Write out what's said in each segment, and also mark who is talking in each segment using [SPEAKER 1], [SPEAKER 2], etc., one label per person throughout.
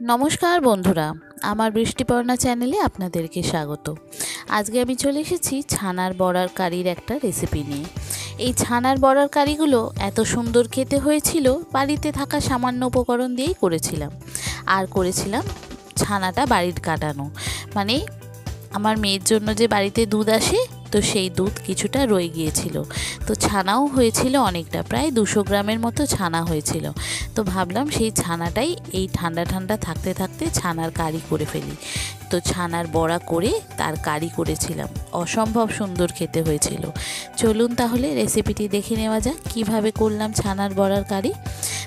[SPEAKER 1] নমস্কার বন্ধুরা, আমার বৃষ্টিপর্ণা চ্যানেলে আপনাদেরকে স্বাগত। আজকে আমি চলে এসেছি ছানার বড়ার কারির একটা রেসিপি নিয়ে। এই ছানার বড়ার কারিগুলো এত সুন্দর খেতে হয়েছিল, বাড়িতে থাকা সামান্য উপকরণ দিয়েই করেছিলাম। আর করেছিলাম ছানাটা বাড়ির কাটানো, মানে আমার মেয়ের জন্য যে বাড়িতে দুধ আসে, তো সেই দুধ কিছুটা রয়ে গিয়েছিল। তো ছানাও হয়েছিল অনেকটা, প্রায় 200 গ্রামের মতো ছানা হয়েছিল। তো ভাবলাম সেই ছানাটাই এই ঠান্ডা ঠান্ডা থাকতে থাকতে ছানার কারি করে ফেলি। তো ছানার বড়া করে তার কারি করেছিলাম, অসম্ভব সুন্দর খেতে হয়েছিল। চলুন তাহলে রেসিপিটি দেখে নেওয়া যাক কীভাবে করলাম ছানার বড়ার কারি।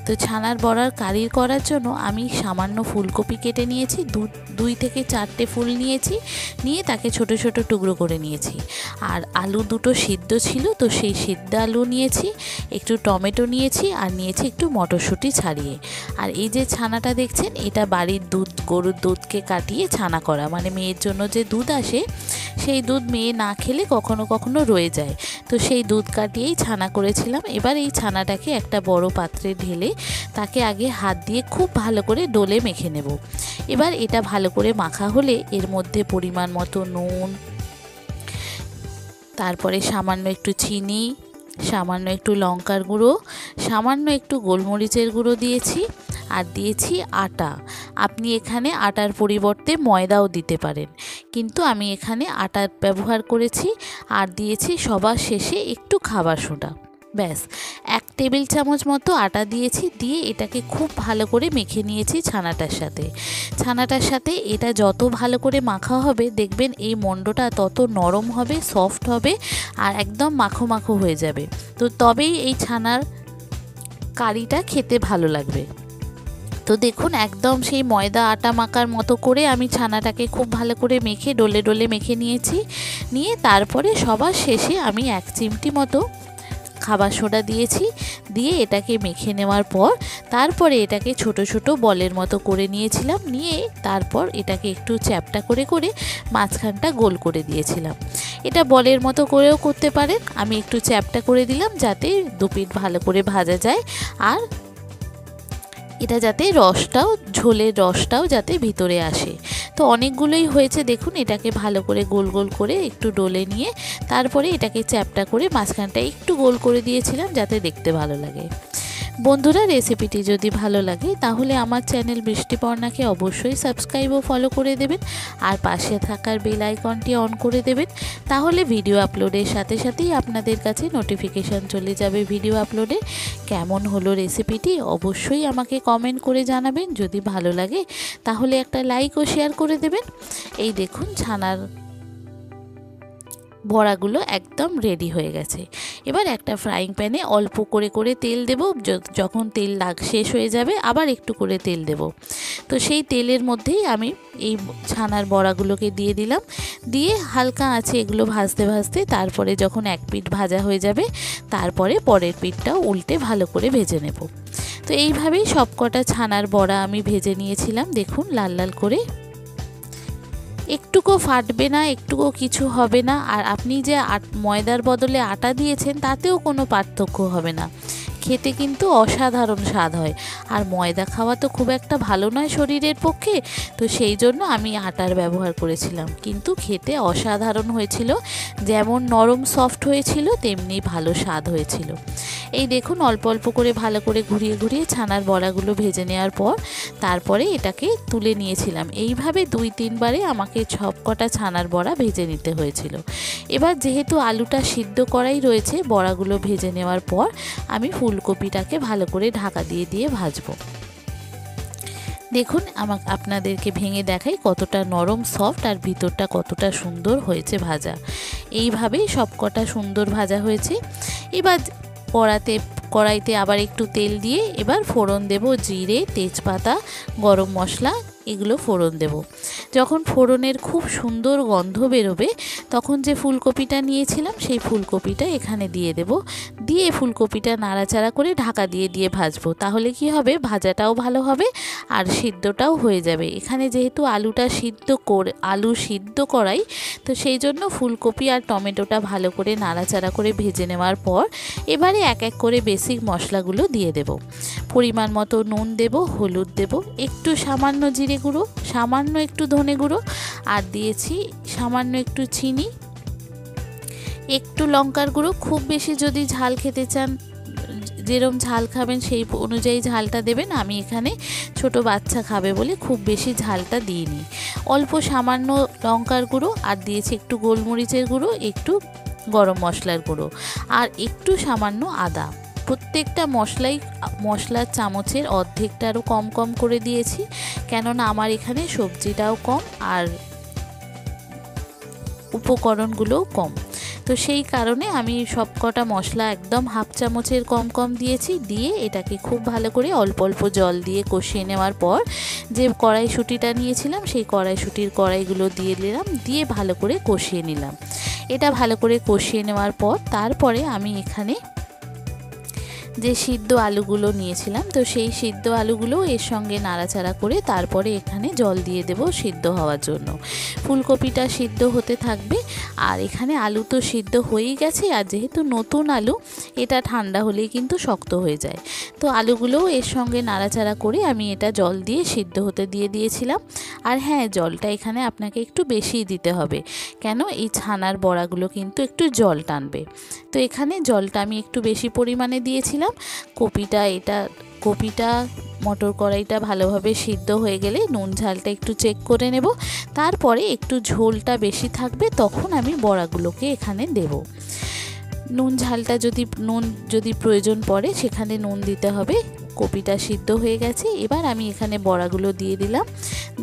[SPEAKER 1] তো ছানার বড়ার কারি করার জন্য আমি সামান্য ফুলকপি কেটে নিয়েছি, 2 থেকে 4টে ফুল নিয়েছি, নিয়ে তাকে ছোট ছোট টুকরো করে নিয়েছি। আর আলু দুটো সিদ্ধ ছিল, তো সেই সিদ্ধ আলু নিয়েছি, একটু টমেটো নিয়েছি, আর নিয়েছি একটু মটরশুঁটি ছাড়িয়ে। আর এই যে ছানাটা দেখছেন, এটা বাড়ির দুধ, গরুর দুধকে কাটিয়ে ছানা করা, মানে মেয়ের জন্য যে দুধ আসে সেই দুধ মেয়ে না খেলে কখনো কখনো রয়ে যায়, তো সেই দুধ কাটিয়েই ছানা করেছিলাম। এবার এই ছানাটাকে একটা বড় পাত্রে ঢেলে তাকে আগে হাত দিয়ে খুব ভালো করে ডলে মেখে নেব। এবার এটা ভালো করে মাখা হলে এর মধ্যে পরিমাণ মতো নুন, তারপরে সামান্য একটু চিনি, সামান্য একটু লঙ্কার গুঁড়ো, সামান্য একটু গোলমরিচের গুঁড়ো দিয়েছি, আর দিয়েছি আটা। আপনি এখানে আটার পরিবর্তে ময়দাও দিতে পারেন, কিন্তু আমি এখানে আটা ব্যবহার করেছি। আর দিয়েছি সবার শেষে একটু খাবার সোডা। ব্যাস 1 টেবিল চামচ মতো আটা দিয়েছি, দিয়ে এটাকে খুব ভালো করে মেখে নিয়েছি ছানাটার সাথে। এটা যত ভালো করে মাখা হবে, দেখবেন এই মণ্ডটা তত নরম হবে, সফট হবে, আর একদম মাখো মাখো হয়ে যাবে। তো তবেই এই ছানার কারিটা খেতে ভালো লাগবে। তো দেখুন, একদম সেই ময়দা আটা মাখার মতো করে আমি ছানাটাকে খুব ভালো করে মেখে ডলে ডলে মেখে নিয়ে তারপরে সবার শেষে আমি 1 চিমটি মতো খাবার সোডা দিয়েছি, দিয়ে এটাকে মেখে নেওয়ার পর তারপরে এটাকে ছোট ছোট বলের মতো করে নিয়েছিলাম, নিয়ে তারপর এটাকে একটু চ্যাপ্টা করে করে মাঝখানটা গোল করে দিয়েছিলাম। এটা বলের মতো করেও করতে পারেন, আমি একটু চ্যাপ্টা করে দিলাম যাতে দুপিঠ ভালো করে ভাজা যায়, আর এটা যাতে ঝোলের রসটাও যাতে ভিতরে আসে। তো অনেকগুলোই হয়েছে দেখুন, এটাকে ভালো করে গোল গোল করে একটু ডলে নিয়ে তারপরে এটাকে চ্যাপ্টা করে মাঝখানটা একটু গোল করে দিয়েছিলাম যাতে দেখতে ভালো লাগে। বন্ধুরা, রেসিপিটি যদি ভালো লাগে তাহলে আমার চ্যানেল বৃষ্টিপর্ণাকে অবশ্যই সাবস্ক্রাইব ও ফলো করে দেবেন, আর পাশে থাকার বেল আইকনটি অন করে দেবেন। তাহলে ভিডিও আপলোডের সাথে সাথেই আপনাদের কাছে নোটিফিকেশান চলে যাবে ভিডিও আপলোডে। কেমন হলো রেসিপিটি অবশ্যই আমাকে কমেন্ট করে জানাবেন। যদি ভালো লাগে তাহলে একটা লাইক ও শেয়ার করে দেবেন। এই দেখুন, ছানার বড়াগুলো একদম রেডি হয়ে গেছে। এবার একটা ফ্রাইং প্যানে অল্প করে করে তেল দেব, যখন তেল শেষ হয়ে যাবে আবার একটু করে তেল দেব। তো সেই তেলের মধ্যেই আমি এই ছানার বড়াগুলোকে দিয়ে দিলাম, দিয়ে হালকা আঁচে এগুলো ভাজতে ভাজতে তারপরে যখন 1 পিঠ ভাজা হয়ে যাবে তারপরে পরের পিঠটাও উল্টে ভালো করে ভেজে নেব। তো এইভাবেই সবকটা ছানার বড়া আমি ভেজে নিয়েছিলাম, দেখুন লাল লাল করে। একটুকু ফাটবে না, একটুকু কিছু হবে না, আর আপনি যে ময়দার বদলে আটা দিয়েছেন তাতেও কোনো পার্থক্য হবে না। খেতে কিন্তু অসাধারণ স্বাদ হয়। আর ময়দা খাওয়া তো খুব একটা ভালো নয় শরীরের পক্ষে, তো সেই জন্য আমি আটার ব্যবহার করেছিলাম, কিন্তু খেতে অসাধারণ হয়েছিল। যেমন নরম সফট হয়েছিল তেমনি ভালো স্বাদ হয়েছিল। এই দেখুন, অল্প অল্প করে ভালো করে ঘুরিয়ে ঘুরিয়ে ছানার বড়াগুলো ভেজে নেওয়ার পর তারপরে এটাকে তুলে নিয়েছিলাম। এইভাবে 2-3 বারে আমাকে সবকটা ছানার বড়া ভেজে নিতে হয়েছিল। এবার যেহেতু আলুটা সিদ্ধ করাই রয়েছে, বড়াগুলো ভেজে নেওয়ার পর আমি ফুলকপিটাকে ভালো করে ঢাকা দিয়ে দিয়ে ভাজবো। দেখুন, আপনাদেরকে ভেঙে দেখাই কতটা নরম সফট, আর ভিতরটা কতটা সুন্দর হয়েছে ভাজা। এইভাবেই সবকটা সুন্দর ভাজা হয়েছে। এবার কড়াইতে আবার একটু তেল দিয়ে এবার ফোড়ন দেব জিরে, তেজপাতা, গরম মশলা, এগুলো ফোড়ন দেব। যখন ফোড়নের খুব সুন্দর গন্ধ বেরোবে তখন যে ফুলকপিটা নিয়েছিলাম সেই ফুলকপিটা এখানে দিয়ে দেব। দিয়ে ফুলকপিটা নাড়াচাড়া করে ঢাকা দিয়ে দিয়ে ভাজবো। তাহলে কি হবে, ভাজাটাও ভালো হবে আর সিদ্ধটাও হয়ে যাবে। এখানে যেহেতু আলু সিদ্ধ করাই, তো সেই জন্য ফুলকপি আর টমেটোটা ভালো করে নাড়াচাড়া করে ভেজে নেওয়ার পর এবারে এক এক করে বেসিক মশলাগুলো দিয়ে দেব। পরিমাণ মতো নুন দেব, হলুদ দেব, একটু সামান্য জিরে গুঁড়ো, সামান্য একটু ধনে গুঁড়ো, আর দিয়েছি সামান্য একটু চিনি, একটু লঙ্কার গুঁড়ো। খুব বেশি যদি ঝাল খেতে চান, যেরকম ঝাল খাবেন সেই অনুযায়ী ঝালটা দেবেন। আমি এখানে ছোট বাচ্চা খাবে বলে খুব বেশি ঝালটা দিইনি। অল্প সামান্য লঙ্কার গুঁড়ো, আর দিয়েছি একটু গোলমরিচের গুঁড়ো, একটু গরম মশলার গুঁড়ো, আর একটু সামান্য আদা। প্রত্যেকটা মশলার চামচের অর্ধেকটারও কম কম করে দিয়েছি, কেননা আমার এখানে সবজিটাও কম আর উপকরণগুলোও কম। তো সেই কারণে আমি সব কটা মশলা একদম হাফ চামচের কম কম দিয়েছি। দিয়ে এটাকে খুব ভালো করে অল্প অল্প জল দিয়ে কষিয়ে নেওয়ার পর যে কড়াইশুঁটিটা নিয়েছিলাম সেই কড়াইশুঁটির কড়াইগুলো দিয়ে দিলাম, দিয়ে ভালো করে কষিয়ে নিলাম। এটা ভালো করে কষিয়ে নেওয়ার পর তারপরে আমি এখানে যে সিদ্ধ আলুগুলো নিয়েছিলাম, তো সেই সিদ্ধ আলুগুলো এর সঙ্গে নাড়াচাড়া করে তারপরে এখানে জল দিয়ে দেব সিদ্ধ হওয়ার জন্য। ফুলকপিটা সিদ্ধ হতে থাকবে আর এখানে আলু তো সিদ্ধ হয়েই গেছে, আর যেহেতু নতুন আলু এটা ঠান্ডা হলেই কিন্তু শক্ত হয়ে যায়। তো আলুগুলোও এর সঙ্গে নাড়াচাড়া করে আমি এটা জল দিয়ে সিদ্ধ হতে দিয়ে দিয়েছিলাম। আর হ্যাঁ, জলটা এখানে আপনাকে একটু বেশিই দিতে হবে, কেন এই ছানার বড়াগুলো কিন্তু একটু জল টানবে। তো এখানে জলটা আমি একটু বেশি পরিমাণে দিয়েছিলাম। কপিটা মটর কড়াইটা ভালোভাবে সিদ্ধ হয়ে গেলে নুন ঝালটা একটু চেক করে নেব। তারপরে একটু ঝোলটা বেশি থাকবে তখন আমি বড়াগুলোকে এখানে দেব। নুন যদি প্রয়োজন পড়ে সেখানে নুন দিতে হবে। কপিটা সিদ্ধ হয়ে গেছে, এবার আমি এখানে বড়াগুলো দিয়ে দিলাম।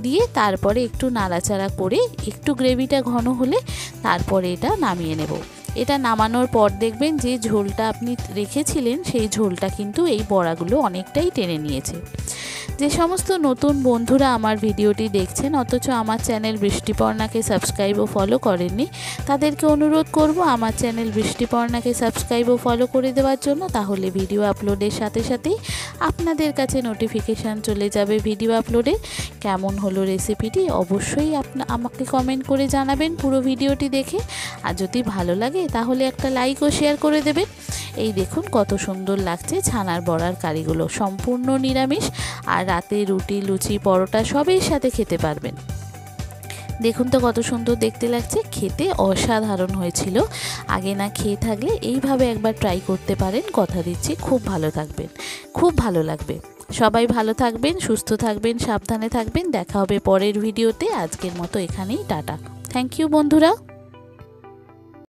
[SPEAKER 1] দিয়ে তারপরে একটু নাড়াচাড়া করে একটু গ্রেভিটা ঘন হলে তারপরে এটা নামিয়ে নেব। এটা নামানোর পর দেখবেন যে ঝোলটা আপনি রেখেছিলেন সেই ঝোলটা কিন্তু এই বড়াগুলো অনেকটাই টেনে নিয়েছে। যে সমস্ত নতুন বন্ধুরা আমার ভিডিওটি দেখছেন অথচ আমার চ্যানেল বৃষ্টিপর্ণাকে সাবস্ক্রাইব ও ফলো করেননি, তাদেরকে অনুরোধ করব আমার চ্যানেল বৃষ্টিপর্ণাকে সাবস্ক্রাইব ও ফলো করে দেওয়ার জন্য। তাহলে ভিডিও আপলোডের সাথে সাথেই আপনাদের কাছে নোটিফিকেশান চলে যাবে ভিডিও আপলোডে। কেমন হলো রেসিপিটি অবশ্যই আমাকে কমেন্ট করে জানাবেন পুরো ভিডিওটি দেখে। আর যদি ভালো লাগে তাহলে একটা লাইক ও শেয়ার করে দেবেন। এই দেখুন কত সুন্দর লাগছে ছানার বড়ার কারিগুলো, সম্পূর্ণ নিরামিষ, আর রাতে রুটি, লুচি, পরোটা সবের সাথে খেতে পারবেন। দেখুন তো কত সুন্দর দেখতে লাগছে, খেতে অসাধারণ হয়েছিল। আগে না খেয়ে থাকলে এইভাবে একবার ট্রাই করতে পারেন, কথা দিচ্ছি খুব ভালো থাকবেন, খুব ভালো লাগবে। সবাই ভালো থাকবেন, সুস্থ থাকবেন, সাবধানে থাকবেন। দেখা হবে পরের ভিডিওতে। আজকের মতো এখানেই টাটা। থ্যাংক ইউ বন্ধুরা।